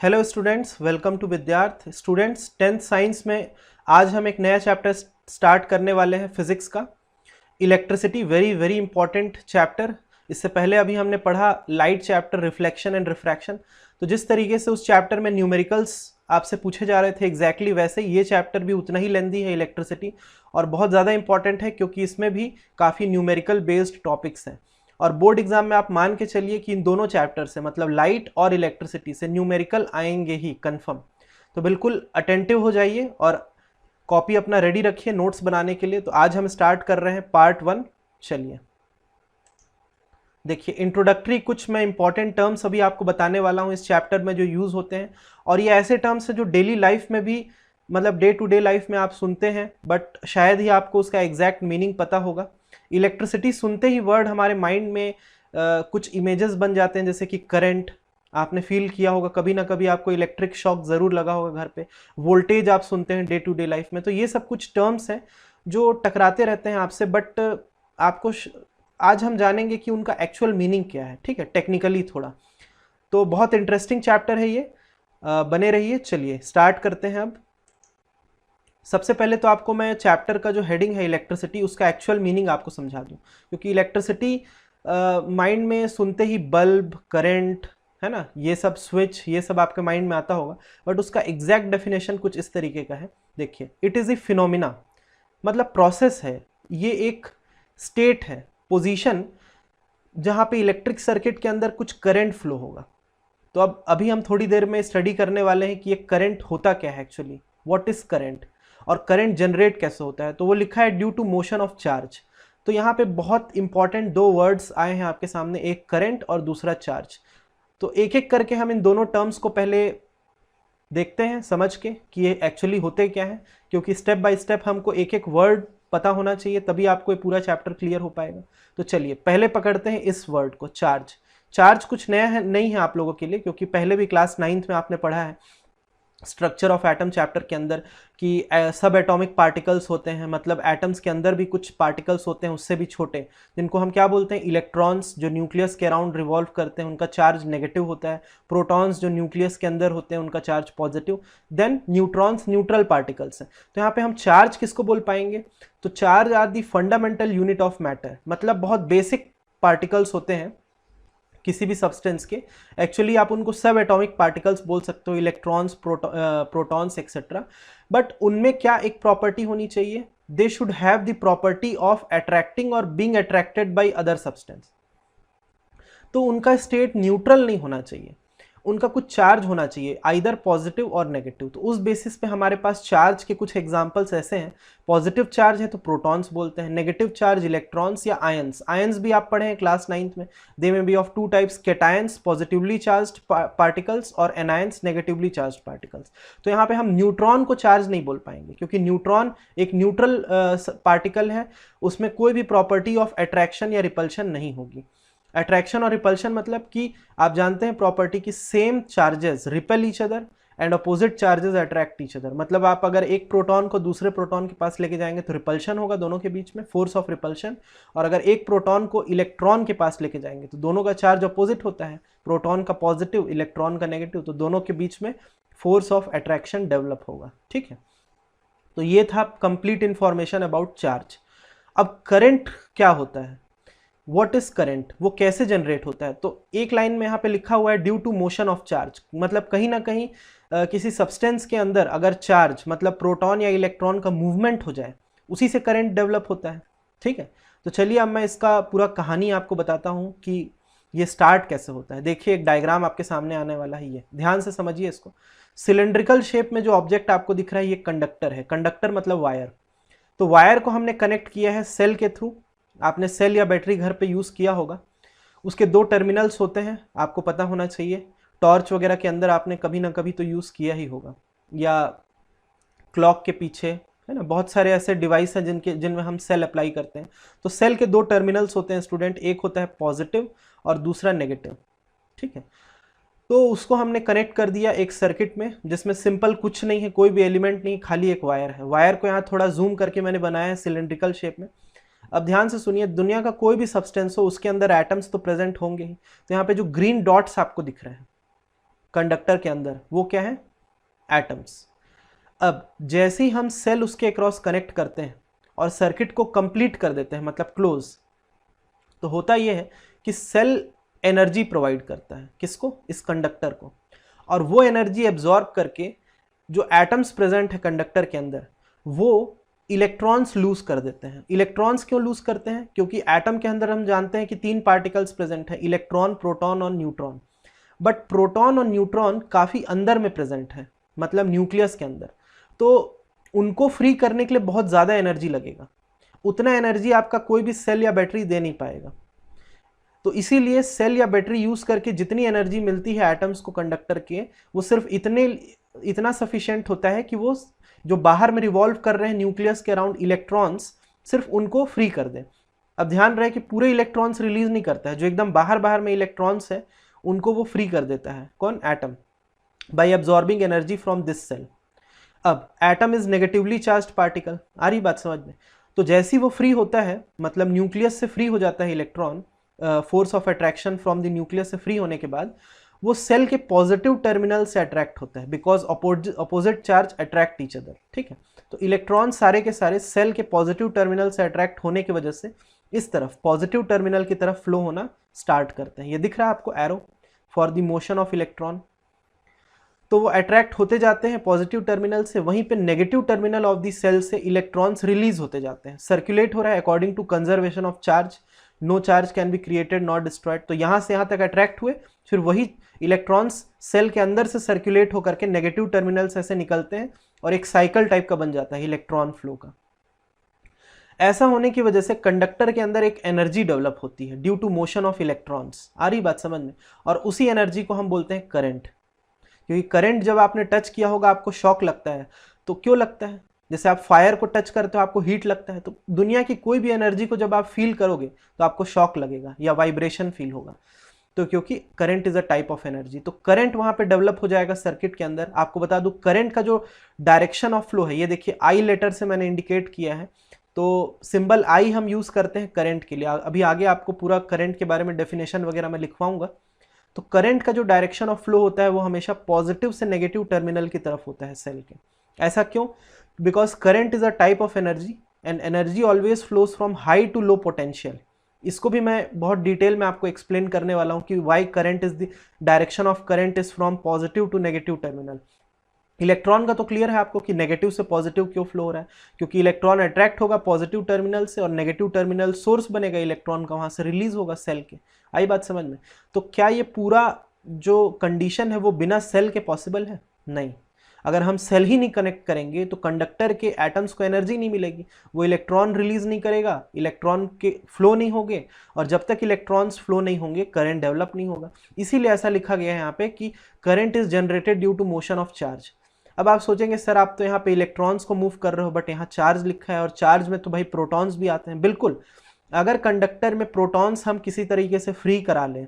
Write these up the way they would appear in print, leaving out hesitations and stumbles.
Hello students, welcome to Vidyarth. Students, 10th science में आज हम एक नया चैप्टर स्टार्ट करने वाले हैं, फिजिक्स का। Electricity, very very important chapter. इससे पहले अभी हमने पढ़ा light chapter, reflection and refraction. तो जिस तरीके से उस चैप्टर में न्यूमेरिकल्स आपसे पूछे जा रहे थे एग्जैक्टली वैसे ये चैप्टर भी उतना ही लेंदी है, इलेक्ट्रिसिटी, और बहुत ज़्यादा इंपॉर्टेंट है क्योंकि इसमें भी काफ़ी न्यूमेरिकल बेस्ड टॉपिक्स हैं। और बोर्ड एग्जाम में आप मान के चलिए कि इन दोनों चैप्टर से, मतलब लाइट और इलेक्ट्रिसिटी से, न्यूमेरिकल आएंगे ही कंफर्म। तो बिल्कुल अटेंटिव हो जाइए और कॉपी अपना रेडी रखिए नोट्स बनाने के लिए। तो आज हम स्टार्ट कर रहे हैं पार्ट 1। चलिए देखिए, इंट्रोडक्टरी कुछ मैं इंपॉर्टेंट टर्म्स अभी आपको बताने वाला हूं इस चैप्टर में जो यूज होते हैं, और ये ऐसे टर्म्स हैं जो डेली लाइफ में भी, मतलब डे टू डे लाइफ में आप सुनते हैं, बट शायद ही आपको उसका एग्जैक्ट मीनिंग पता होगा। इलेक्ट्रिसिटी सुनते ही वर्ड हमारे माइंड में कुछ इमेजेस बन जाते हैं, जैसे कि करंट, आपने फील किया होगा कभी ना कभी, आपको इलेक्ट्रिक शॉक ज़रूर लगा होगा घर पे। वोल्टेज आप सुनते हैं डे टू डे लाइफ में। तो ये सब कुछ टर्म्स हैं जो टकराते रहते हैं आपसे, बट आपको आज हम जानेंगे कि उनका एक्चुअल मीनिंग क्या है, ठीक है, टेक्निकली थोड़ा। तो बहुत इंटरेस्टिंग चैप्टर है ये, बने रहिए। चलिए स्टार्ट करते हैं अब। सबसे पहले तो आपको मैं चैप्टर का जो हेडिंग है इलेक्ट्रिसिटी, उसका एक्चुअल मीनिंग आपको समझा दूं, क्योंकि इलेक्ट्रिसिटी माइंड में सुनते ही बल्ब, करंट, है ना, ये सब स्विच, ये सब आपके माइंड में आता होगा, बट उसका एग्जैक्ट डेफिनेशन कुछ इस तरीके का है। देखिए, इट इज़ ए फिनोमिना, मतलब प्रोसेस है, ये एक स्टेट है, पोजीशन, जहाँ पे इलेक्ट्रिक सर्किट के अंदर कुछ करंट फ्लो होगा। तो अब अभी हम थोड़ी देर में स्टडी करने वाले हैं कि ये करंट होता क्या है एक्चुअली, व्हाट इज करंट, और करंट जनरेट कैसे होता है। तो वो लिखा है due to motion of charge. तो यहाँ पे बहुत इंपॉर्टेंट दो वर्ड्स आए हैं आपके सामने, एक करंट और दूसरा चार्ज। तो एक एक करके हम इन दोनों टर्म्स को पहले देखते हैं समझ के कि ये एक्चुअली होते क्या है, क्योंकि स्टेप बाय स्टेप हमको एक एक वर्ड पता होना चाहिए, तभी आपको ये पूरा चैप्टर क्लियर हो पाएगा। तो चलिए पहले पकड़ते हैं इस वर्ड को, चार्ज। चार्ज कुछ नया है नहीं है आप लोगों के लिए, क्योंकि पहले भी क्लास 9th में आपने पढ़ा है स्ट्रक्चर ऑफ एटम चैप्टर के अंदर कि सब एटॉमिक पार्टिकल्स होते हैं, मतलब एटम्स के अंदर भी कुछ पार्टिकल्स होते हैं उससे भी छोटे, जिनको हम क्या बोलते हैं, इलेक्ट्रॉन्स, जो न्यूक्लियस के अराउंड रिवॉल्व करते हैं, उनका चार्ज नेगेटिव होता है। प्रोटॉन्स जो न्यूक्लियस के अंदर होते हैं, उनका charge positive. Then neutrons neutral particles हैं। तो यहाँ पे हम चार्ज किसको बोल पाएंगे, तो charge are the fundamental unit of matter, मतलब बहुत बेसिक पार्टिकल्स होते हैं किसी भी सब्सटेंस के। एक्चुअली आप उनको सब एटॉमिक पार्टिकल्स बोल सकते हो, इलेक्ट्रॉन्स, प्रोटॉन्स एक्सेट्रा। बट उनमें क्या एक प्रॉपर्टी होनी चाहिए, they should have the property of attracting और being attracted by other substance. तो उनका स्टेट न्यूट्रल नहीं होना चाहिए, उनका कुछ चार्ज होना चाहिए, आइदर पॉजिटिव और नेगेटिव। तो उस बेसिस पे हमारे पास चार्ज के कुछ एग्जांपल्स ऐसे हैं। पॉजिटिव चार्ज है तो प्रोटॉन्स बोलते हैं, नेगेटिव चार्ज इलेक्ट्रॉन्स या आयंस। आयंस भी आप पढ़े हैं क्लास 9th में। They may be of two types, cations positively charged particles और एनायंस नेगेटिवली चार्ज्ड पार्टिकल्स। तो यहाँ पे हम न्यूट्रॉन को चार्ज नहीं बोल पाएंगे, क्योंकि न्यूट्रॉन एक न्यूट्रल पार्टिकल है, उसमें कोई भी प्रॉपर्टी ऑफ अट्रैक्शन या रिपल्शन नहीं होगी। अट्रैक्शन और रिपल्शन मतलब कि आप जानते हैं प्रॉपर्टी की, same charges repel each other and opposite charges attract each other. मतलब आप अगर एक प्रोटॉन को दूसरे प्रोटॉन के पास लेके जाएंगे तो रिपल्शन होगा दोनों के बीच में, फोर्स ऑफ रिपल्शन। और अगर एक प्रोटॉन को इलेक्ट्रॉन के पास लेके जाएंगे तो दोनों का चार्ज अपोजिट होता है, प्रोटॉन का पॉजिटिव, इलेक्ट्रॉन का नेगेटिव, तो दोनों के बीच में फोर्स ऑफ अट्रैक्शन डेवलप होगा, ठीक है। तो ये था कंप्लीट इंफॉर्मेशन अबाउट चार्ज। अब करंट क्या होता है, व्हाट इज करंट, वो कैसे जनरेट होता है। तो एक लाइन में यहाँ पे लिखा हुआ है due to motion of charge, मतलब कहीं ना कहीं किसी सब्सटेंस के अंदर अगर चार्ज, मतलब प्रोटॉन या इलेक्ट्रॉन का मूवमेंट हो जाए, उसी से करंट डेवलप होता है, ठीक है। तो चलिए अब मैं इसका पूरा कहानी आपको बताता हूँ कि ये स्टार्ट कैसे होता है। देखिए एक डायग्राम आपके सामने आने वाला है, ये ध्यान से समझिए इसको। सिलेंड्रिकल शेप में जो ऑब्जेक्ट आपको दिख रहा है ये कंडक्टर है, कंडक्टर मतलब वायर। तो वायर को हमने कनेक्ट किया है सेल के थ्रू। आपने सेल या बैटरी घर पे यूज़ किया होगा। उसके दो टर्मिनल्स होते हैं, आपको पता होना चाहिए। टॉर्च वगैरह के अंदर आपने कभी ना कभी तो यूज़ किया ही होगा, या क्लॉक के पीछे, है ना, बहुत सारे ऐसे डिवाइस हैं जिनमें हम सेल अप्लाई करते हैं। तो सेल के दो टर्मिनल्स होते हैं स्टूडेंट, एक होता है पॉजिटिव और दूसरा नेगेटिव, ठीक है। तो उसको हमने कनेक्ट कर दिया एक सर्किट में, जिसमें सिंपल कुछ नहीं है, कोई भी एलिमेंट नहीं, खाली एक वायर है। वायर को यहाँ थोड़ा जूम करके मैंने बनाया है सिलेंड्रिकल शेप में। अब ध्यान से सुनिए, दुनिया का कोई भी सब्सटेंस हो उसके अंदर एटम्स तो प्रेजेंट होंगे ही। तो यहाँ पे जो ग्रीन डॉट्स आपको दिख रहे हैं कंडक्टर के अंदर, वो क्या है? एटम्स। अब जैसे ही हम सेल उसके अक्रॉस कनेक्ट करते हैं और सर्किट को कंप्लीट कर देते हैं, मतलब क्लोज, तो होता यह है कि सेल एनर्जी प्रोवाइड करता है किसको? इस कंडक्टर को। और वो एनर्जी एब्जॉर्ब करके जो एटम्स प्रेजेंट है कंडक्टर के अंदर, वो इलेक्ट्रॉन्स लूज कर देते हैं। इलेक्ट्रॉन्स क्यों लूज करते हैं? क्योंकि एटम के अंदर हम जानते हैं कि 3 पार्टिकल्स प्रेजेंट है, इलेक्ट्रॉन, प्रोटॉन और न्यूट्रॉन। बट प्रोटॉन और न्यूट्रॉन काफी अंदर में प्रेजेंट है, मतलब न्यूक्लियस के अंदर। तो उनको फ्री करने के लिए बहुत ज्यादा एनर्जी लगेगा। उतना एनर्जी आपका कोई भी सेल या बैटरी दे नहीं पाएगा। तो इसीलिए सेल या बैटरी यूज करके जितनी एनर्जी मिलती है एटम्स को कंडक्टर के, वो सिर्फ इतना सफिशिएंट होता है कि वो जो बाहर में रिवॉल्व कर रहे हैं न्यूक्लियस के अराउंड इलेक्ट्रॉन्स, सिर्फ उनको फ्री कर दें। अब ध्यान रहे कि पूरे इलेक्ट्रॉन्स रिलीज नहीं करता है, जो एकदम बाहर बाहर में इलेक्ट्रॉन्स है उनको वो फ्री कर देता है। कौन? Atom, by absorbing energy from this cell. अब atom is negatively charged particle, आ रही बात समझ में? तो जैसे ही वो फ्री होता है, मतलब न्यूक्लियस से फ्री हो जाता है electron, force of attraction from the nucleus से फ्री होने के बाद वो सेल के पॉजिटिव टर्मिनल से अट्रैक्ट होता है, because opposite charge attract each other. ठीक है, तो इलेक्ट्रॉन सारे के सारे सेल के पॉजिटिव टर्मिनल से अट्रैक्ट होने की वजह से इस तरफ पॉजिटिव टर्मिनल की तरफ फ्लो होना स्टार्ट करते हैं। ये दिख रहा है आपको arrow for the motion of electron. तो वो अट्रैक्ट होते जाते हैं पॉजिटिव टर्मिनल से, वहीं पे negative terminal of the cell से इलेक्ट्रॉन्स रिलीज होते जाते हैं, सर्कुलेट हो रहा है according to conservation of charge. No charge can be created not destroyed. तो यहां से यहां तक अट्रैक्ट हुए, फिर वही इलेक्ट्रॉन्स सेल के अंदर से सर्कुलेट होकर के नेगेटिव टर्मिनल से ऐसे निकलते हैं और एक साइकिल टाइप का बन जाता है इलेक्ट्रॉन फ्लो का। ऐसा होने की वजह से कंडक्टर के अंदर एक एनर्जी डेवलप होती है due to motion of electrons. आ रही बात समझ में? और उसी एनर्जी को हम बोलते हैं करंट। क्योंकि करंट जब आपने टच किया होगा आपको शॉक लगता है। तो क्यों लगता है? जैसे आप फायर को टच करते हो आपको हीट लगता है, तो दुनिया की कोई भी एनर्जी को जब आप फील करोगे तो आपको शॉक लगेगा या वाइब्रेशन फील होगा। तो क्योंकि current is a type of energy, तो करंट वहां पे डेवलप हो जाएगा सर्किट के अंदर। आपको बता दूं करंट का जो डायरेक्शन ऑफ फ्लो है, ये देखिए आई लेटर से मैंने इंडिकेट किया है, तो सिंबल आई हम यूज करते हैं करंट के लिए। अभी आगे आपको पूरा करंट के बारे में डेफिनेशन वगैरह मैं लिखवाऊंगा। तो करंट का जो डायरेक्शन ऑफ फ्लो होता है वो हमेशा पॉजिटिव से नेगेटिव टर्मिनल की तरफ होता है सेल के। ऐसा क्यों? Because current is a type of energy and energy always flows from high to low potential. इसको भी मैं बहुत डिटेल में आपको एक्सप्लेन करने वाला हूं कि why current is the direction of current is from positive to negative terminal. Electron का तो क्लियर है आपको कि नेगेटिव से पॉजिटिव क्यों फ्लो हो रहा है, क्योंकि इलेक्ट्रॉन अट्रैक्ट होगा पॉजिटिव टर्मिनल से और नेगेटिव टर्मिनल सोर्स बनेगा इलेक्ट्रॉन का, वहां से रिलीज होगा सेल के। आई बात समझ में? तो क्या ये पूरा जो कंडीशन है वो बिना सेल के पॉसिबल है? नहीं। अगर हम सेल ही नहीं कनेक्ट करेंगे तो कंडक्टर के एटम्स को एनर्जी नहीं मिलेगी, वो इलेक्ट्रॉन रिलीज नहीं करेगा, इलेक्ट्रॉन के फ्लो नहीं होंगे, और जब तक इलेक्ट्रॉन्स फ्लो नहीं होंगे करंट डेवलप नहीं होगा। इसीलिए ऐसा लिखा गया है यहाँ पे कि current is generated due to motion of charge. अब आप सोचेंगे सर आप तो यहाँ पे इलेक्ट्रॉन्स को मूव कर रहे हो, बट यहाँ चार्ज लिखा है और चार्ज में तो भाई प्रोटॉन्स भी आते हैं। बिल्कुल, अगर कंडक्टर में प्रोटॉन्स हम किसी तरीके से फ्री करा लें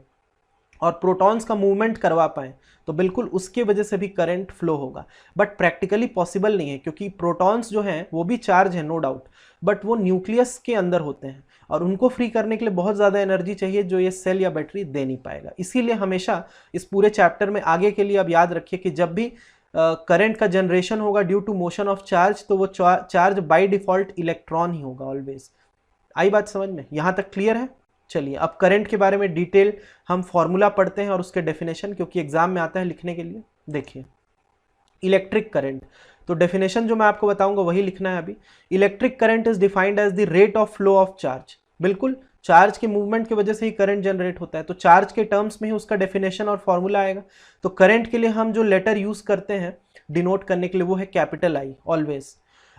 और प्रोटॉन्स का मूवमेंट करवा पाएं तो बिल्कुल उसके वजह से भी करंट फ्लो होगा, बट प्रैक्टिकली पॉसिबल नहीं है, क्योंकि प्रोटॉन्स जो हैं वो भी चार्ज है नो डाउट, बट वो न्यूक्लियस के अंदर होते हैं और उनको फ्री करने के लिए बहुत ज़्यादा एनर्जी चाहिए जो ये सेल या बैटरी दे नहीं पाएगा। इसीलिए हमेशा इस पूरे चैप्टर में आगे के लिए अब याद रखिए कि जब भी करंट का जनरेशन होगा due to motion of charge, तो वो चार्ज बाय डिफॉल्ट इलेक्ट्रॉन ही होगा ऑलवेज। आई बात समझ में? यहां तक क्लियर है? चलिए अब करंट के बारे में डिटेल हम फॉर्मूला पढ़ते हैं और उसके डेफिनेशन, क्योंकि एग्जाम में आता है लिखने के लिए। देखिए इलेक्ट्रिक करंट, तो डेफिनेशन जो मैं आपको बताऊंगा वही लिखना है अभी। Electric current is defined as the rate of flow of charge. बिल्कुल, चार्ज के मूवमेंट की वजह से ही करंट जनरेट होता है, तो चार्ज के टर्म्स में ही उसका डेफिनेशन और फॉर्मूला आएगा। तो करंट के लिए हम जो लेटर यूज करते हैं डिनोट करने के लिए वो है कैपिटल आई ऑलवेज।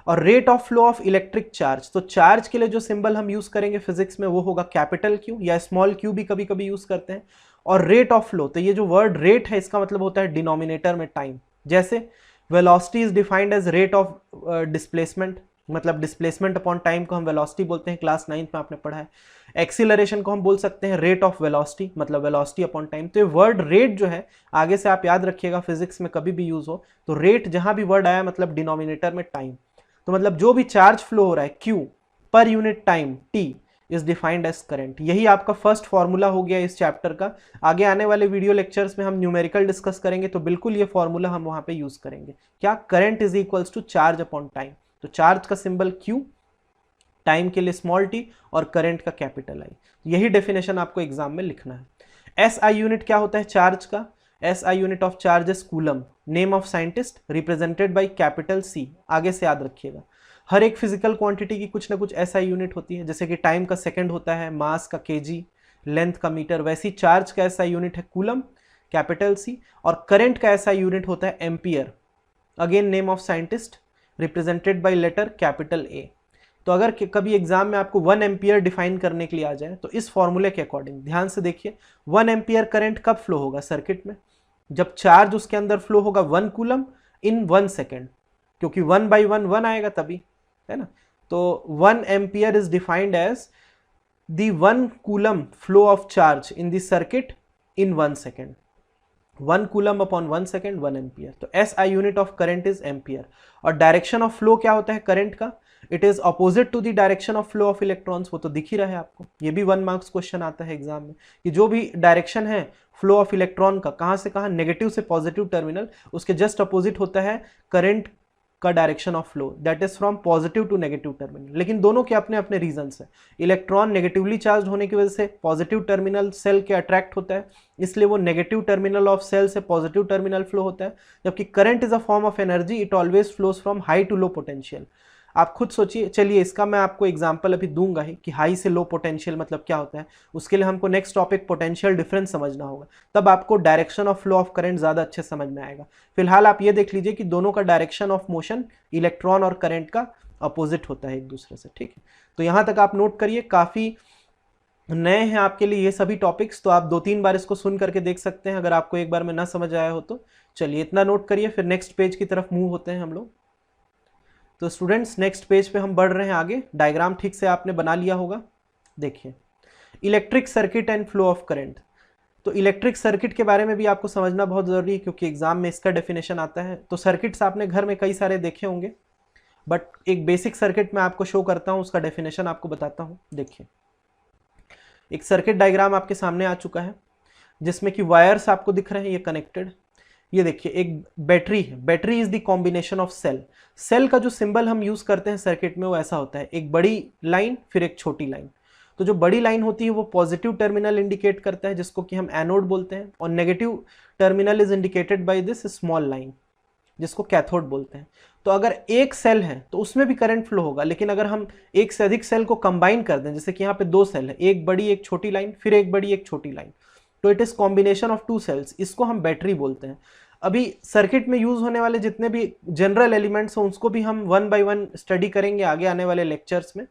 और rate of flow of electric charge, तो चार्ज के लिए जो सिंबल हम यूज करेंगे फिजिक्स में वो होगा कैपिटल क्यू, या स्मॉल क्यू भी कभी कभी यूज करते हैं। और रेट ऑफ फ्लो, तो ये जो वर्ड रेट है इसका मतलब होता है डिनोमिनेटर में टाइम। जैसे velocity is defined as rate of displacement, मतलब डिस्प्लेसमेंट अपॉन टाइम को हम वेलोसिटी बोलते हैं, क्लास 9 में आपने पढ़ा है। एक्सीलरेशन को हम बोल सकते हैं रेट ऑफ वेलोसिटी, मतलब वेलोसिटी अपॉन टाइम। तो ये वर्ड रेट जो है आगे से आप याद रखिएगा फिजिक्स में कभी भी यूज हो तो रेट जहां भी वर्ड आया मतलब डिनोमिनेटर में टाइम। तो मतलब जो भी चार्ज फ्लो हो रहा है Q, per unit time t is defined as current. यही आपका फर्स्ट फॉर्मूला हो गया इस चैप्टर का। आगे आने वाले वीडियो लेक्चर्स में हम न्यूमेरिकल डिस्कस करेंगे तो बिल्कुल ये फॉर्मूला हम वहां पे यूज करेंगे। क्या? Current is equals to charge upon time. तो चार्ज का सिंबल Q, टाइम के लिए स्मॉल t और करंट का कैपिटल I। यही डेफिनेशन आपको एग्जाम में लिखना है। SI यूनिट क्या होता है चार्ज का? SI unit of charge is coulomb. Name of scientist represented by capital C। आगे से याद रखिएगा, हर एक फिजिकल क्वांटिटी की कुछ ना कुछ SI यूनिट होती है। जैसे कि टाइम का सेकंड होता है, मास का kg, लेंथ का मीटर, वैसी चार्ज का SI यूनिट है कूलम, कैपिटल C। और करंट का SI यूनिट होता है ampere. Again name of scientist represented by letter capital A। तो अगर कभी एग्जाम में आपको 1 एम्पियर डिफाइन करने के लिए आ जाए तो इस फॉर्मूले के अकॉर्डिंग ध्यान से देखिए, 1 एम्पियर करंट कब फ्लो होगा सर्किट में? जब चार्ज उसके अंदर फ्लो होगा 1 कूलम इन 1 सेकेंड, क्योंकि 1/1 1 आएगा तभी, है ना। तो 1 ampere is defined as the 1 coulomb flow of charge in the circuit in 1 second. 1 coulomb upon 1 second 1 ampere. तो SI unit of current is ampere. और डायरेक्शन ऑफ फ्लो क्या होता है करंट का? It is opposite to the direction of flow of electrons. वो तो दिख ही रहा है आपको, ये भी 1 मार्क्स क्वेश्चन आता है एग्जाम में कि जो भी डायरेक्शन है फ्लो ऑफ इलेक्ट्रॉन का, कहां से कहां, नेगेटिव से पॉजिटिव टर्मिनल, उसके जस्ट अपोजिट होता है करंट का direction of flow, that is from positive to negative terminal. लेकिन दोनों के अपने अपने रीजंस है। इलेक्ट्रॉन नेगेटिवली चार्ज होने की वजह से पॉजिटिव टर्मिनल सेल के अट्रैक्ट होता है, इसलिए वो नेगेटिव टर्मिनल ऑफ सेल से पॉजिटिव टर्मिनल फ्लो होता है। जबकि current is a form of energy, it always flows from high to low potential. आप खुद सोचिए, चलिए इसका मैं आपको एग्जांपल अभी दूंगा ही कि हाई से लो पोटेंशियल मतलब क्या होता है। उसके लिए हमको नेक्स्ट टॉपिक पोटेंशियल डिफरेंस समझना होगा, तब आपको direction of flow of current ज्यादा अच्छे समझ में आएगा। फिलहाल आप ये देख लीजिए कि दोनों का डायरेक्शन ऑफ मोशन इलेक्ट्रॉन और करंट का अपोजिट होता है एक दूसरे से, ठीक है। तो यहां तक आप नोट करिए, काफी नए हैं आपके लिए ये सभी टॉपिक्स, तो आप 2-3 बार इसको सुन करके देख सकते हैं अगर आपको एक बार में ना समझ आया हो तो। चलिए इतना नोट करिए, फिर नेक्स्ट पेज की तरफ मूव होते हैं हम लोग। तो स्टूडेंट्स नेक्स्ट पेज पे हम बढ़ रहे हैं आगे। डायग्राम ठीक से आपने बना लिया होगा। देखिए, electric circuit and flow of current. तो इलेक्ट्रिक सर्किट के बारे में भी आपको समझना बहुत जरूरी है क्योंकि एग्जाम में इसका डेफिनेशन आता है। तो सर्किट्स आपने घर में कई सारे देखे होंगे, बट एक बेसिक सर्किट मैं आपको शो करता हूं, उसका डेफिनेशन आपको बताता हूं। देखिए, एक सर्किट डायग्राम आपके सामने आ चुका है जिसमें कि वायर्स आपको दिख रहे हैं, ये कनेक्टेड। ये देखिए एक बैटरी है, battery is the combination of cell. Cell का जो सिंबल हम यूज करते हैं सर्किट में वो ऐसा होता है, एक बड़ी लाइन फिर एक छोटी लाइन। तो जो बड़ी लाइन होती है वो पॉजिटिव टर्मिनल इंडिकेट करता है जिसको कि हम एनोड बोलते हैं, और negative terminal is indicated by this small line जिसको कैथोड बोलते हैं। तो अगर एक सेल है तो उसमें भी करंट फ्लो होगा, लेकिन अगर हम एक से अधिक सेल को कंबाइन कर दें, जैसे कि यहाँ पे 2 सेल है, एक बड़ी एक छोटी लाइन फिर एक बड़ी एक छोटी लाइन, तो it is combination of 2 cells, इसको हम बैटरी बोलते हैं। अभी सर्किट में यूज होने वाले जितने भी जनरल एलिमेंट्स हैं उसको भी हम 1 बाय 1 स्टडी करेंगे आगे आने वाले लेक्चर्स में,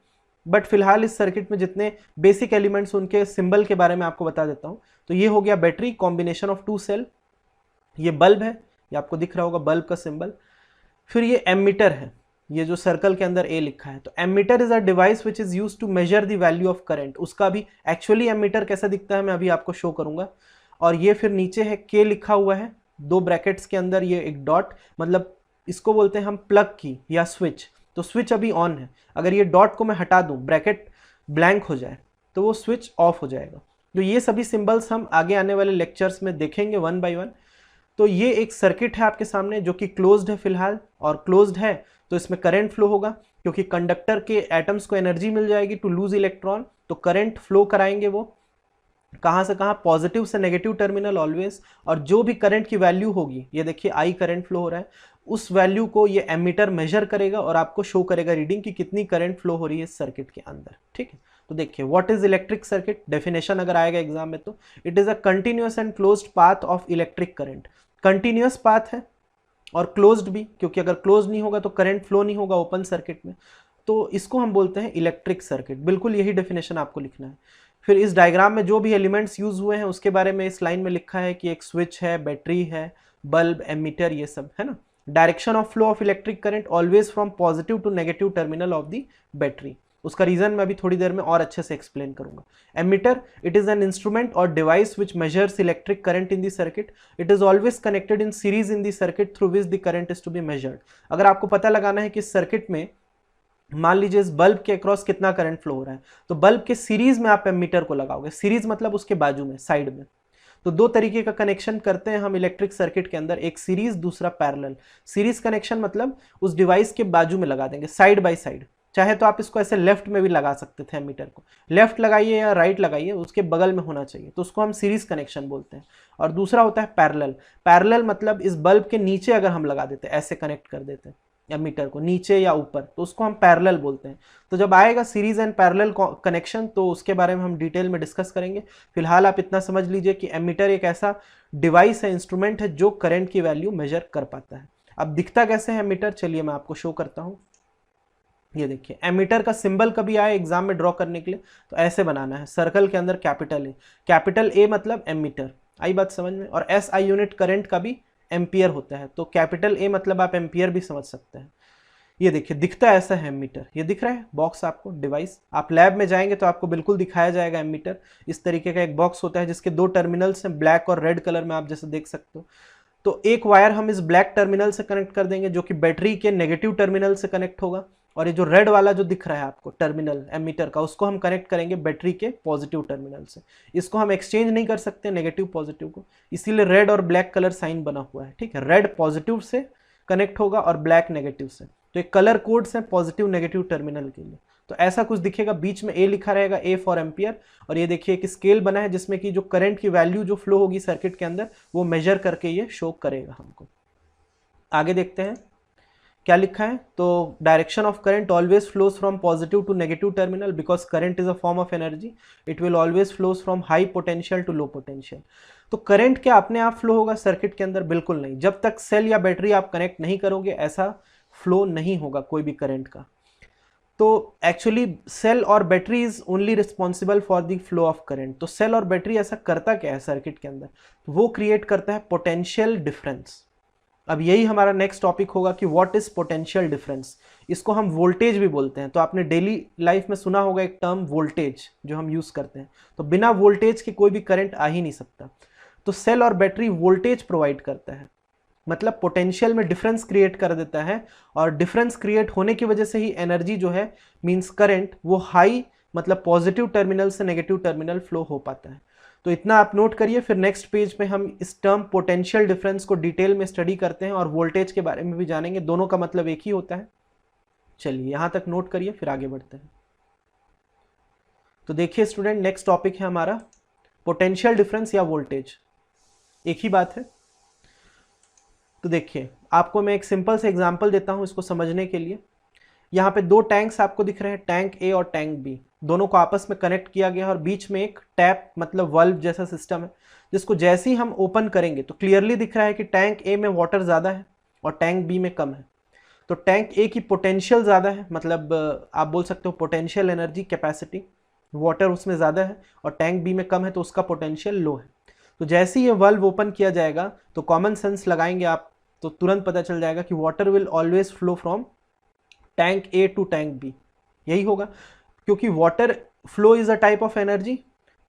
बट फिलहाल इस सर्किट में जितने बेसिक एलिमेंट्स उनके सिंबल के बारे में आपको बता देता हूँ। तो ये हो गया बैटरी, कॉम्बिनेशन ऑफ 2 सेल। ये बल्ब है, ये आपको दिख रहा होगा बल्ब का सिंबल। फिर ये एमीटर है, ये जो सर्कल के अंदर ए लिखा है। तो ammeter is a device which is used to measure the value of current. उसका भी एक्चुअली एमीटर कैसा दिखता है मैं अभी आपको शो करूंगा। और ये फिर नीचे है के लिखा हुआ है 2 ब्रैकेट्स के अंदर, ये एक डॉट, मतलब इसको बोलते हैं हम प्लग की या स्विच। तो स्विच अभी ऑन है, अगर ये डॉट को मैं हटा दूं, ब्रैकेट ब्लैंक हो जाए, तो वो स्विच ऑफ हो जाएगा। तो ये सभी सिंबल्स हम आगे आने वाले लेक्चर्स में देखेंगे 1 बाय 1। तो ये एक सर्किट है आपके सामने जो कि क्लोज्ड है फिलहाल, और क्लोज्ड है तो इसमें करंट फ्लो होगा क्योंकि कंडक्टर के एटम्स को एनर्जी मिल जाएगी टू लूज इलेक्ट्रॉन। तो करंट फ्लो कराएंगे वो कहां से कहां, पॉजिटिव से नेगेटिव टर्मिनल ऑलवेज। और जो भी करंट की वैल्यू होगी, ये देखिए आई करंट फ्लो हो रहा है, उस वैल्यू को ये एमीटर मेजर करेगा और आपको शो करेगा रीडिंग कि कितनी करंट फ्लो हो रही है इस सर्किट के अंदर, ठीक है। तो देखिए, what is electric circuit, definition अगर आएगा एग्जाम में तो it is a continuous and closed path of electric current. Continuous path है और क्लोज्ड भी, क्योंकि अगर क्लोज नहीं होगा तो करंट फ्लो नहीं होगा ओपन सर्किट में। तो इसको हम बोलते हैं इलेक्ट्रिक सर्किट। बिल्कुल यही डेफिनेशन आपको लिखना है। फिर इस डायग्राम में जो भी एलिमेंट्स यूज हुए हैं उसके बारे में इस लाइन में लिखा है कि एक स्विच है, बैटरी है, बल्ब, एमीटर, ये सब है ना। Direction of flow of electric current always from positive to negative terminal of the battery. उसका रीजन मैं अभी थोड़ी देर में और अच्छे से एक्सप्लेन करूंगा। Ammeter, it is an instrument और device which measures electric current in the circuit. It is always connected in series in the circuit through which the current is to be measured. अगर आपको पता लगाना है कि circuit में मान लीजिए इस बल्ब के अक्रॉस कितना करंट फ्लो हो रहा है, तो बल्ब के सीरीज में आप एमीटर को लगाओगे, सीरीज मतलब उसके बाजू में, साइड में। तो दो तरीके का कनेक्शन करते हैं हम इलेक्ट्रिक सर्किट के अंदर, एक सीरीज दूसरा पैरेलल। सीरीज कनेक्शन मतलब उस डिवाइस के बाजू में लगा देंगे, साइड बाय साइड। चाहे तो आप इसको ऐसे लेफ्ट में भी लगा सकते थे एमीटर को, लेफ्ट लगाइए या राइट लगाइए, उसके बगल में होना चाहिए, तो उसको हम सीरीज कनेक्शन बोलते हैं। और दूसरा होता है पैरेलल। पैरेलल मतलब इस बल्ब के नीचे अगर हम लगा देते, ऐसे कनेक्ट कर देते एमीटर को नीचे या ऊपर, तो उसको हम पैरेलल बोलते हैं। तो जब आएगा सीरीज एंड पैरेलल कनेक्शन तो उसके बारे में हम डिटेल में डिस्कस करेंगे। फिलहाल आप इतना समझ लीजिए कि एमीटर एक ऐसा डिवाइस है, इंस्ट्रूमेंट है, जो करंट की वैल्यू मेजर कर पाता है। अब दिखता कैसे है एमीटर, चलिए मैं आपको शो करता हूं। ये देखिए एमीटर का सिंबल कभी आए एग्जाम में ड्रॉ करने के लिए तो ऐसे बनाना है, सर्कल के अंदर कैपिटल ए मतलब एमीटर, आई बात समझ में। और एस आई यूनिट करंट का भी एम्पियर होता है, तो कैपिटल ए मतलब आप एम्पियर भी समझ सकते हैं। ये देखिए दिखता ऐसा है एमीटर, ये दिख रहा है बॉक्स आपको, डिवाइस। आप लैब में जाएंगे तो आपको बिल्कुल दिखाया जाएगा एमीटर। इस तरीके का एक बॉक्स होता है जिसके दो टर्मिनल्स हैं, ब्लैक और रेड कलर में, आप जैसे देख सकते हो। तो एक वायर हम इस ब्लैक टर्मिनल से कनेक्ट कर देंगे जो कि बैटरी के नेगेटिव टर्मिनल से कनेक्ट होगा, और ये जो रेड वाला जो दिख रहा है आपको टर्मिनल एमीटर का, उसको हम कनेक्ट करेंगे बैटरी के पॉजिटिव टर्मिनल से। इसको हम एक्सचेंज नहीं कर सकते नेगेटिव पॉजिटिव को, इसीलिए रेड और ब्लैक कलर साइन बना हुआ है, ठीक है। रेड पॉजिटिव से कनेक्ट होगा और ब्लैक नेगेटिव से, तो एक कलर कोड्स हैं पॉजिटिव नेगेटिव टर्मिनल के लिए। तो ऐसा कुछ दिखेगा, बीच में ए लिखा रहेगा, ए फॉर एम्पियर। और ये देखिए एक स्केल बना है जिसमें कि जो करंट की वैल्यू जो फ्लो होगी सर्किट के अंदर वो मेजर करके ये शो करेगा हमको। आगे देखते हैं क्या लिखा है। तो direction of current always flows from positive to negative terminal because current is a form of energy, it will always flows from high potential to low potential. तो करंट क्या अपने आप फ्लो होगा सर्किट के अंदर? बिल्कुल नहीं। जब तक सेल या बैटरी आप कनेक्ट नहीं करोगे ऐसा फ्लो नहीं होगा कोई भी करंट का। तो एक्चुअली सेल और battery is only responsible for the flow of current. तो सेल और बैटरी ऐसा करता क्या है सर्किट के अंदर? वो क्रिएट करता है पोटेंशियल डिफरेंस। अब यही हमारा नेक्स्ट टॉपिक होगा कि व्हाट इज पोटेंशियल डिफरेंस। इसको हम वोल्टेज भी बोलते हैं। तो आपने डेली लाइफ में सुना होगा एक टर्म वोल्टेज जो हम यूज करते हैं। तो बिना वोल्टेज के कोई भी करंट आ ही नहीं सकता। तो सेल और बैटरी वोल्टेज प्रोवाइड करता है, मतलब पोटेंशियल में डिफरेंस क्रिएट कर देता है, और डिफरेंस क्रिएट होने की वजह से ही एनर्जी जो है मींस करंट वो हाई मतलब पॉजिटिव टर्मिनल से नेगेटिव टर्मिनल फ्लो हो पाता है। तो इतना आप नोट करिए, फिर नेक्स्ट पेज पे हम इस टर्म पोटेंशियल डिफरेंस को डिटेल में स्टडी करते हैं और वोल्टेज के बारे में भी जानेंगे। दोनों का मतलब एक ही होता है। चलिए यहां तक नोट करिए, फिर आगे बढ़ते हैं। तो देखिए स्टूडेंट, नेक्स्ट टॉपिक है हमारा पोटेंशियल डिफरेंस या वोल्टेज, एक ही बात है। तो देखिए आपको मैं एक सिंपल से एग्जांपल देता हूं इसको समझने के लिए। यहाँ पे दो टैंक्स आपको दिख रहे हैं, टैंक ए और टैंक बी, दोनों को आपस में कनेक्ट किया गया है और बीच में एक टैप मतलब वाल्व जैसा सिस्टम है, जिसको जैसे ही हम ओपन करेंगे तो क्लियरली दिख रहा है कि टैंक ए में वाटर ज़्यादा है और टैंक बी में कम है। तो टैंक ए की पोटेंशियल ज़्यादा है, मतलब आप बोल सकते हो पोटेंशियल एनर्जी कैपेसिटी, वाटर उसमें ज़्यादा है, और टैंक बी में कम है तो उसका पोटेंशियल लो है। तो जैसे ही ये वाल्व ओपन किया जाएगा तो कॉमन सेंस लगाएंगे आप तो तुरंत पता चल जाएगा कि water will always flow from tank A to tank B, यही होगा, क्योंकि water flow is a type of energy.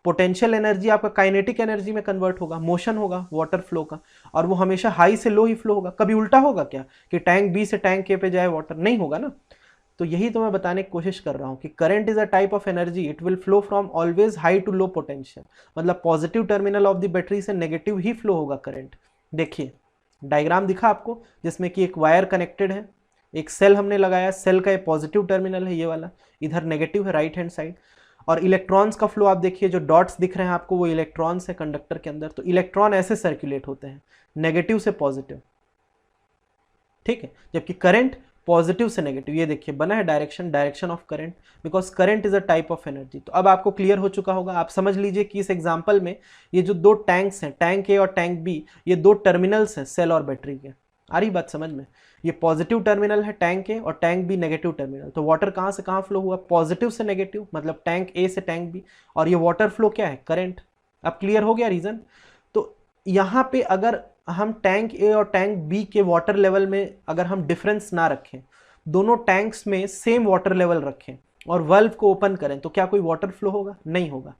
Potential energy आपका काइनेटिक एनर्जी में कन्वर्ट होगा, मोशन होगा वाटर फ्लो का, और वो हमेशा हाई से लो ही फ्लो होगा। कभी उल्टा होगा क्या कि टैंक बी से टैंक ए पे जाए वाटर? नहीं होगा ना। तो यही तो मैं बताने की कोशिश कर रहा हूँ कि current is a type of energy, it will flow from always high to low potential, मतलब positive terminal of the battery से नेगेटिव ही फ्लो होगा करंट। देखिए डायग्राम दिखा आपको जिसमें कि एक वायर कनेक्टेड है, एक सेल हमने लगाया, सेल का ये पॉजिटिव टर्मिनल है ये वाला, इधर नेगेटिव है राइट हैंड साइड, और इलेक्ट्रॉन्स का फ्लो आप देखिए, जो डॉट्स दिख रहे हैं आपको वो इलेक्ट्रॉन्स है कंडक्टर के अंदर। तो इलेक्ट्रॉन ऐसे सर्कुलेट होते हैं नेगेटिव से पॉजिटिव, ठीक है, जबकि करंट पॉजिटिव से नेगेटिव। ये देखिए बना है direction of current, because current is a type of energy. तो अब आपको क्लियर हो चुका होगा। आप समझ लीजिए कि इस एग्जांपल में ये जो दो टैंक्स हैं, टैंक ए और टैंक बी, ये दो टर्मिनल्स हैं सेल और बैटरी के। आ रही बात समझ में? ये पॉजिटिव टर्मिनल है टैंक ए और टैंक बी नेगेटिव टर्मिनल। तो वाटर कहाँ से कहाँ फ्लो हुआ? पॉजिटिव से नेगेटिव, मतलब टैंक ए से टैंक बी, और ये वाटर फ्लो क्या है? करंट। अब क्लियर हो गया रीजन? तो यहाँ पे अगर हम टैंक ए और टैंक बी के वाटर लेवल में अगर हम डिफरेंस ना रखें, दोनों टैंक्स में सेम वाटर लेवल रखें और वाल्व को ओपन करें, तो क्या कोई वाटर फ्लो होगा? नहीं होगा।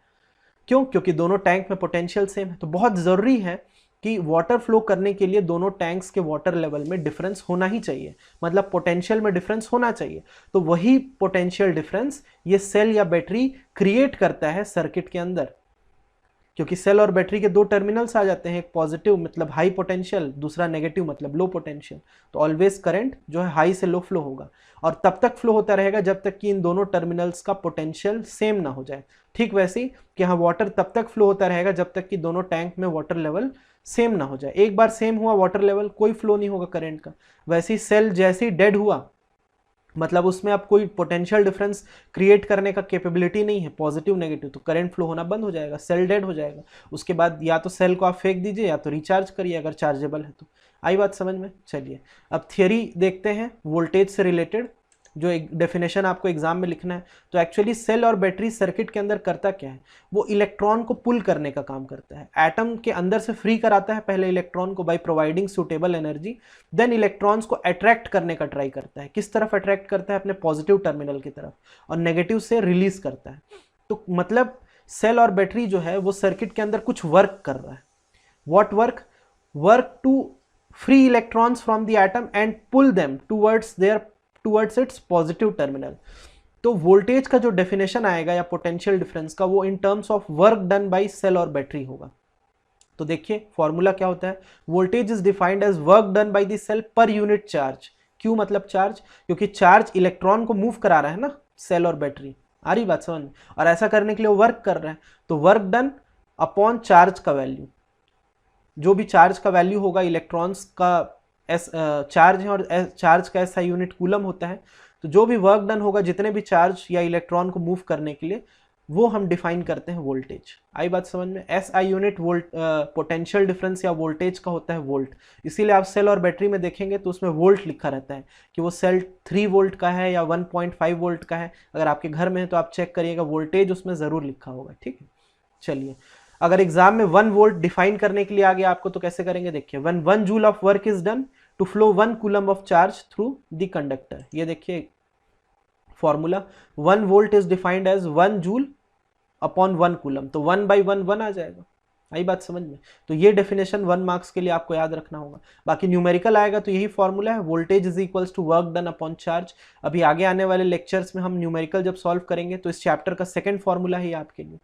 क्यों? क्योंकि दोनों टैंक में पोटेंशियल सेम है। तो बहुत ज़रूरी है कि वाटर फ्लो करने के लिए दोनों टैंक्स के वाटर लेवल में डिफरेंस होना ही चाहिए, मतलब पोटेंशियल में डिफरेंस होना चाहिए। तो वही पोटेंशियल डिफरेंस ये सेल या बैटरी क्रिएट करता है सर्किट के अंदर, क्योंकि सेल और बैटरी के दो टर्मिनल्स आ जाते हैं, एक पॉजिटिव मतलब हाई पोटेंशियल, दूसरा नेगेटिव मतलब लो पोटेंशियल। तो ऑलवेज करंट जो है हाई से लो फ्लो होगा, और तब तक फ्लो होता रहेगा जब तक कि इन दोनों टर्मिनल्स का पोटेंशियल सेम ना हो जाए। ठीक वैसे ही कि हाँ, वाटर तब तक फ्लो होता रहेगा जब तक कि दोनों टैंक में वाटर लेवल सेम ना हो जाए। एक बार सेम हुआ वाटर लेवल, कोई फ्लो नहीं होगा करंट का। वैसे ही सेल जैसे ही डेड हुआ, मतलब उसमें अब कोई पोटेंशियल डिफरेंस क्रिएट करने का कैपेबिलिटी नहीं है, पॉजिटिव नेगेटिव, तो करंट फ्लो होना बंद हो जाएगा, सेल डेड हो जाएगा। उसके बाद या तो सेल को आप फेंक दीजिए या तो रिचार्ज करिए अगर चार्जेबल है तो। आई बात समझ में? चलिए अब थियरी देखते हैं वोल्टेज से रिलेटेड, जो एक डेफिनेशन आपको एग्जाम में लिखना है। तो एक्चुअली सेल और बैटरी सर्किट के अंदर करता क्या है, वो इलेक्ट्रॉन को पुल करने का काम करता है, एटम के अंदर से फ्री कराता है पहले इलेक्ट्रॉन को by providing suitable energy, then electrons को अट्रैक्ट करने का ट्राई करता है। किस तरफ अट्रैक्ट करता है? अपने पॉजिटिव टर्मिनल की तरफ, और नेगेटिव से रिलीज करता है। तो मतलब सेल और बैटरी जो है वो सर्किट के अंदर कुछ वर्क कर रहा है। What work? Work to free electrons from the atom and pull them towards its positive terminal. तो वोल्टेज का जो डेफिनेशन आएगा या पोटेंशियल डिफरेंस का, वो in terms of work done by cell और बैटरी होगा। तो देखिए फॉर्मूला क्या होता है, voltage is defined as work done by the cell per unit charge. क्यों मतलब चार्ज? क्योंकि चार्ज इलेक्ट्रॉन को मूव करा रहा है ना सेल और बैटरी। आ रही बात समझ में? और ऐसा करने के लिए वो वर्क कर रहा है, तो वर्क डन अपॉन चार्ज का वैल्यू, जो भी चार्ज का वैल्यू होगा, इलेक्ट्रॉन्स का चार्ज है और चार्ज का SI यूनिट कूलम होता है, तो जो भी वर्क डन होगा जितने भी चार्ज या इलेक्ट्रॉन को मूव करने के लिए, वो हम डिफाइन करते हैं वोल्टेज। आई बात समझ में? SI unit volt potential difference या वोल्टेज का होता है वोल्ट। इसीलिए आप सेल और बैटरी में देखेंगे तो उसमें वोल्ट लिखा रहता है कि वो सेल 3 वोल्ट का है या 1.5 वोल्ट का है। अगर आपके घर में है तो आप चेक करिएगा, वोल्टेज उसमें ज़रूर लिखा होगा। ठीक है, चलिए अगर एग्जाम में 1 वोल्ट डिफाइन करने के लिए आ गया आपको तो कैसे करेंगे? देखिए, when 1 joule of work is done to flow 1 coulomb of charge through the conductor. ये देखिए formula, 1 volt is defined as 1 joule upon 1 coulomb, तो 1/1 1 आ जाएगा। आई बात समझ में? तो ये डेफिनेशन 1 मार्क्स के लिए आपको याद रखना होगा। बाकी न्यूमेरिकल आएगा तो यही फॉर्मूला है, voltage is equals to work done upon charge. अभी आगे आने वाले लेक्चर्स में हम न्यूमेरिकल जब सॉल्व करेंगे तो इस चैप्टर का सेकंड फॉर्मूला है आपके लिए।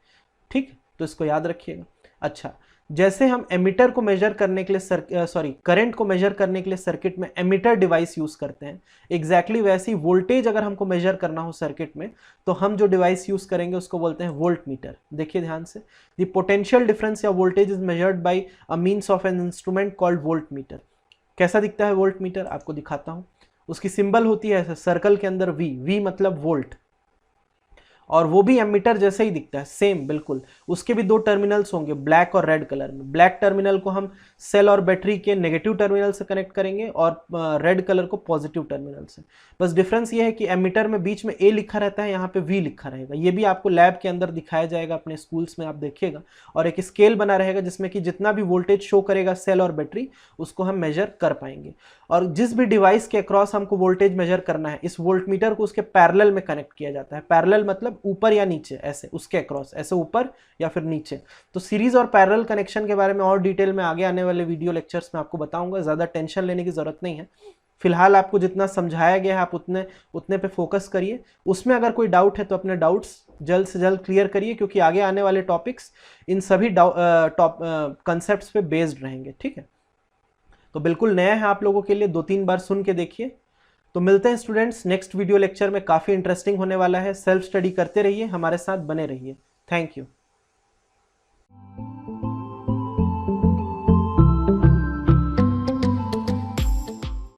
ठीक, तो इसको याद रखिएगा। अच्छा, जैसे हम एमीटर को मेजर करने के लिए करंट को मेजर करने के लिए सर्किट में एमीटर डिवाइस यूज करते हैं, एग्जैक्टली वैसे ही वोल्टेज अगर हमको मेजर करना हो सर्किट में तो हम जो डिवाइस यूज करेंगे उसको बोलते हैं वोल्ट मीटर। देखिए ध्यान से, द पोटेंशियल डिफरेंस या voltage is measured by a means of an instrument called volt meter. कैसा दिखता है वोल्ट मीटर? आपको दिखाता हूं। उसकी सिंबल होती है ऐसे सर्कल के अंदर V मतलब वोल्ट, और वो भी एमीटर जैसे ही दिखता है, सेम बिल्कुल। उसके भी दो टर्मिनल्स होंगे ब्लैक और रेड कलर में। ब्लैक टर्मिनल को हम सेल और बैटरी के नेगेटिव टर्मिनल से कनेक्ट करेंगे और रेड कलर को पॉजिटिव टर्मिनल से। बस डिफरेंस ये है कि एमीटर में बीच में A लिखा रहता है, यहाँ पे V लिखा रहेगा। ये भी आपको लैब के अंदर दिखाया जाएगा, अपने स्कूल्स में आप देखिएगा। और एक स्केल बना रहेगा जिसमें कि जितना भी वोल्टेज शो करेगा सेल और बैटरी, उसको हम मेजर कर पाएंगे। और जिस भी डिवाइस के अक्रॉस हमको वोल्टेज मेजर करना है, इस वोल्ट मीटर को उसके पैरेलल में कनेक्ट किया जाता है। पैरेलल मतलब ऊपर या नीचे, ऐसे उसके अक्रॉस, ऐसे ऊपर या फिर नीचे। तो सीरीज और पैरेलल कनेक्शन के बारे में और डिटेल में आगे आने वाले वीडियो लेक्चर्स में आपको बताऊंगा, ज्यादा टेंशन लेने की जरूरत नहीं है। फिलहाल आपको जितना समझाया गया है आप उतने पे फोकस करिए। उसमें अगर कोई डाउट है तो अपने डाउट्स जल्द से जल्द क्लियर करिए, क्योंकि आगे आने वाले टॉपिक्स इन सभी कंसेप्ट्स पे बेस्ड रहेंगे। ठीक है, तो बिल्कुल नया है आप लोगों के लिए, 2-3 बार सुन के देखिए। तो मिलते हैं स्टूडेंट्स नेक्स्ट वीडियो लेक्चर में, काफ़ी इंटरेस्टिंग होने वाला है। सेल्फ स्टडी करते रहिए, हमारे साथ बने रहिए। Thank you.